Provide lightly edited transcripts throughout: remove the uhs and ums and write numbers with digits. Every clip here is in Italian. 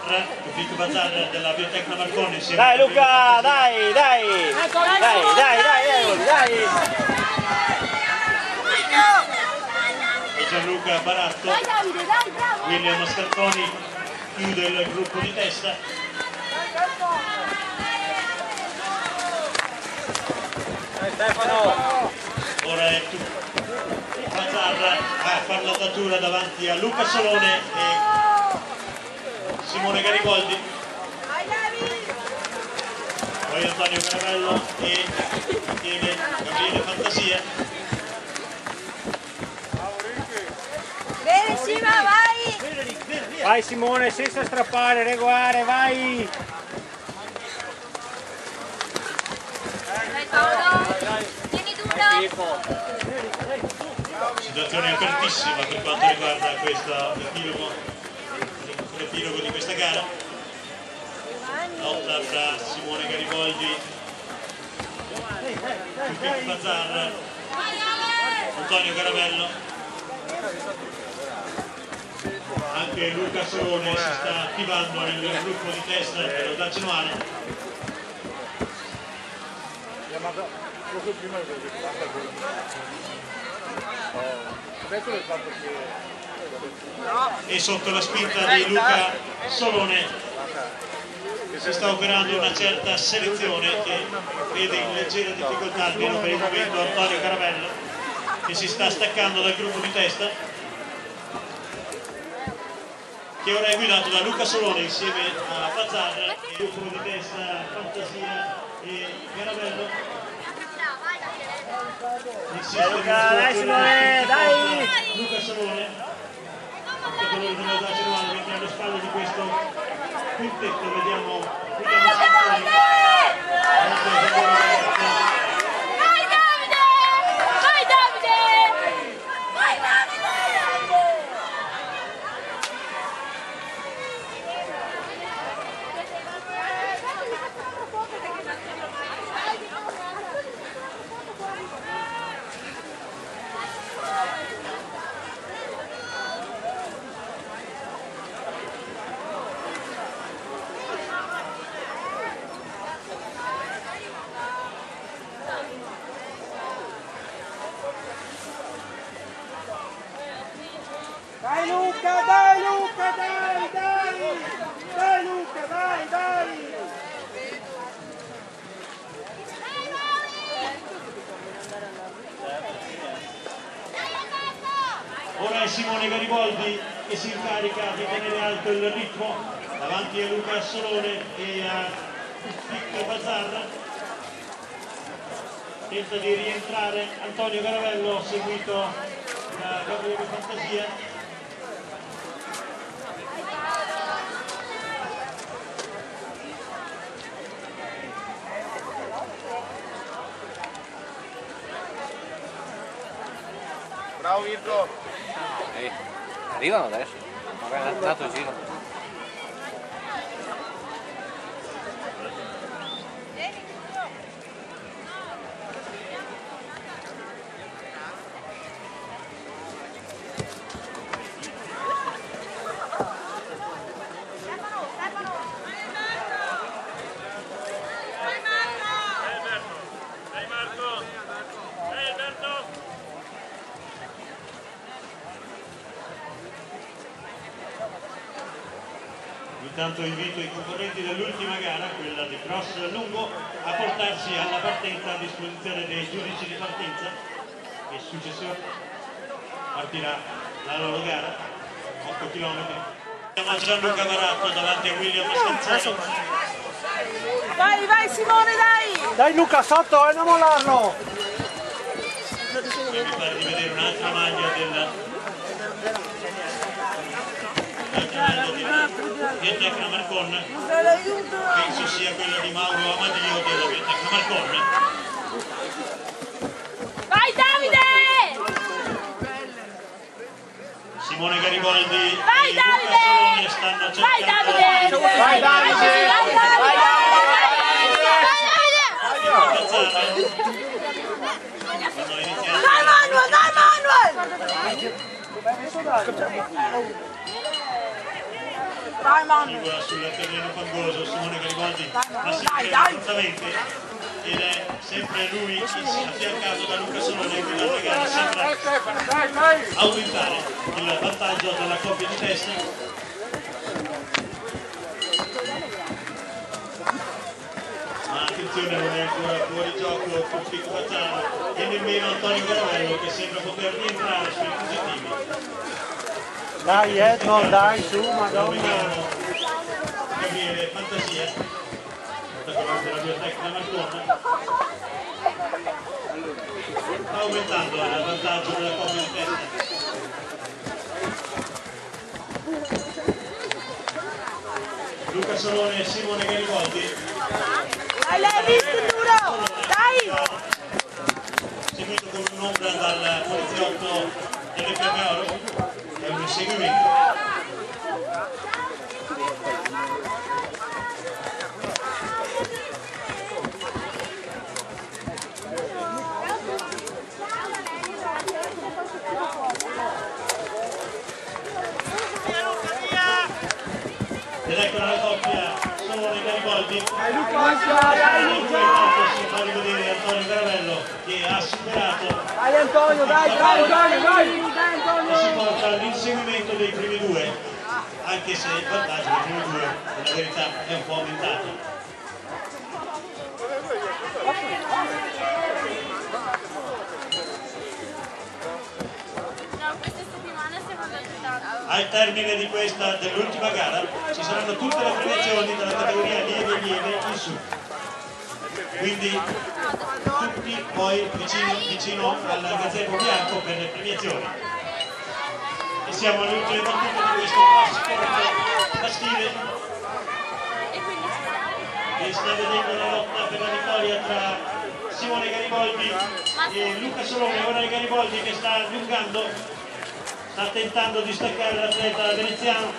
Bazzarra, Tufik Bazzarra della Biotecna Marconi insieme. Dai Luca, dai! Dai! E Gianluca Baratto, William Scarponi chiude il gruppo di testa. Ora è Bazzarra a fare la datura davanti a Luca Solone e Simone Gariboldi. Poi Antonio Caravello e Gabriele Fantasia. Bene Sima, vai! Vai Simone, senza strappare, regolare, vai! Dai Paolo! Tieni duro! Situazione apertissima per quanto riguarda questo l'epilogo di questa gara. Lotta fra Simone Gariboldi, Tufik Bazzarra, Antonio Caravello. Anche Luca Solone si sta attivando nel gruppo di testa dell'audace Noale. E sotto la spinta di Luca Solone si sta operando una certa selezione che vede in leggera difficoltà, almeno per il momento, Antonio Caravello, che si sta staccando dal gruppo di testa, che ora è guidato da Luca Solone insieme a Bazzarra, il gruppo di testa Fantasia e Caravello. Dai Luca, dai Simone, dai! Luca Solone, tutti coloro dell'audace Noale, mentre alle spalle di questo quintetto vediamo Santoni. Vai Davide! Vai Davide! Vai Davide! Dai Luca, dai Luca, dai, dai! Dai Luca, dai, dai! Ora è Simone Gariboldi che si incarica di tenere alto il ritmo davanti a Luca Solone e a Tufik Bazzarra. Tenta di rientrare Antonio Caravello, seguito da Gabriele Fantasia. Bravo Virgo! Arrivano adesso, magari è dato il giro. Intanto invito i concorrenti dell'ultima gara, quella di cross lungo, a portarsi alla partenza a disposizione dei giudici di partenza e successivamente partirà la loro gara, 8 km. Siamo a Gianluca Baratto davanti a William Scanzoni. Vai, vai Simone, dai! Dai Luca, sotto, non mollarlo! Mi pare di vedere un'altra maglia della Biotecna Marcon, penso sia quella di Mauro Amadio della Biotecna Marcon. Vai Davide! Simone Gariboldi Vai e Davide! Luca Solone stanno cercando. Vai Davide! Vai Davide! Vai Davide! Stanno iniziando. Dai Manuel, dai Manuel! Dai, mamma. figura sul terreno fangoso. Simone Garibaldi la si Dai, vede dai. assolutamente, ed è sempre lui affiancato da Luca Solone, che la gara sembra aumentare il vantaggio della coppia di testa. Ma attenzione, non è ancora fuori gioco Tuffico Bazzaro e nemmeno Antonio Caravello, che sembra poter rientrare sui positivi. Dai Edmond, dai su, madonna. Gabriele Fantasia, attaccante della biotecnica Marcona, sta aumentando il vantaggio della coppia di testa. Luca Solone e Simone Garibaldi, Dai, l'hai visto duro! Dai! seguito con un'ombra dal poliziotto delle Fiamme Oro, è un inseguimento. Ed ecco la coppia Solone Garibaldi. Dai Luca! Si fa rivedere Antonio Caravello, che ha superato Dai Antonio, dai Antonio, dai! Dai e Antonio! si porta all'inseguimento dei primi due, anche se il vantaggio dei primi due nella verità è un po' aumentato. No, questa settimana siamo andati. Al termine di questa, dell'ultima gara, ci saranno tutte le premiazioni della categoria lieve e lieve in su. Quindi tutti poi vicino al gazebo bianco per le premiazioni. E siamo alle ultime battute di questo sport maschile, e sta vedendo la lotta per la vittoria tra Simone Garibaldi e Luca Solone. Ora il Garibaldi che sta allungando, sta tentando di staccare l'atleta veneziano,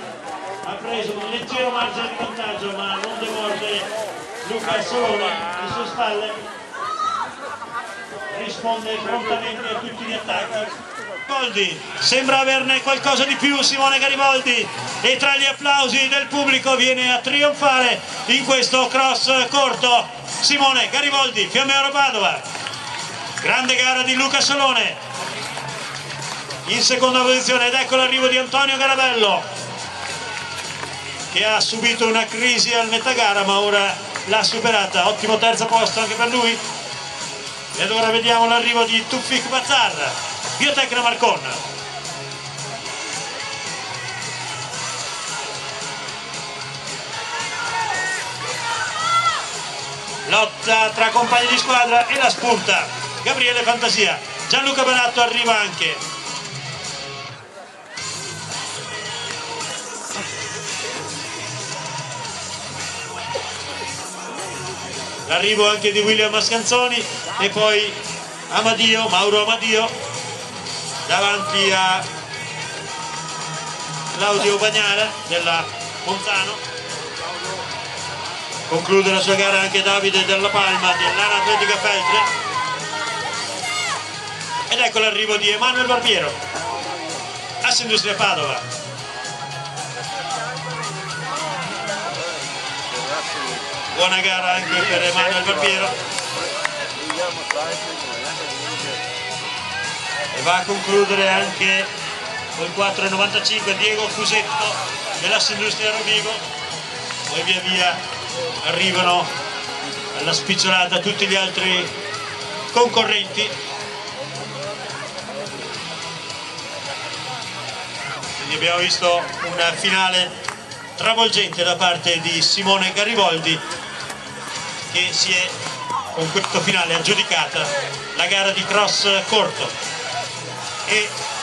ha preso un leggero margine di vantaggio ma non demorde Luca Solone, le sue spalle, risponde prontamente a tutti gli attacchi. Garibaldi sembra averne qualcosa di più Simone Garibaldi, e tra gli applausi del pubblico viene a trionfare in questo cross corto Simone Garibaldi, Fiamme Oro Padova. Grande gara di Luca Solone in seconda posizione, ed ecco l'arrivo di Antonio Caravello, che ha subito una crisi al metà gara ma ora l'ha superata. Ottimo terzo posto anche per lui. Ed ora vediamo l'arrivo di Tuffico Bazzar, Biotecnica Marcon. Lotta tra compagni di squadra e la spunta Gabriele Fantasia. Gianluca Banatto arriva anche. L'arrivo anche di William Mascanzoni e poi Amadio, Mauro Amadio davanti a Claudio Bagnara della Monzano. Conclude la sua gara anche Davide Della Palma dell'Ara Atletica Feltre. Ed ecco l'arrivo di Emanuele Barbiero, Assindustria Padova. Buona gara anche per Emanuele Barbiero. E va a concludere anche col 4,95 Diego Fusetto dell'Assindustria Rovigo. Poi via via arrivano alla spicciolata tutti gli altri concorrenti. Quindi abbiamo visto una finale travolgente da parte di Simone Garibaldi, che si è con questo finale aggiudicata la gara di cross corto,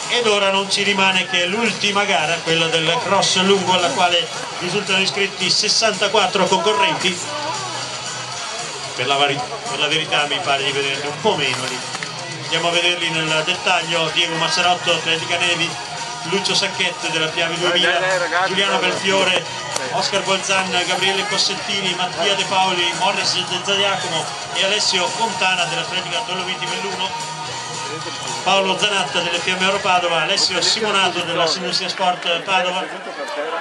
ed ora non ci rimane che l'ultima gara, quella del cross lungo, alla quale risultano iscritti 64 concorrenti. Per la verità mi pare di vederne un po' meno lì. Andiamo a vederli nel dettaglio: Diego Massarotto, Atletica Nevi, Lucio Sacchetti della Piave 2000, Giuliano Belfiore, Oscar Bolzan, Gabriele Cossettini, Mattia De Paoli, Morris De Zadiacomo e Alessio Fontana dell'Atletica Dolomiti Belluno. Paolo Zanatta delle Fiamme Oro Padova, Alessio Simonato della Sinussia Sport Padova,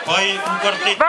poi un quartetto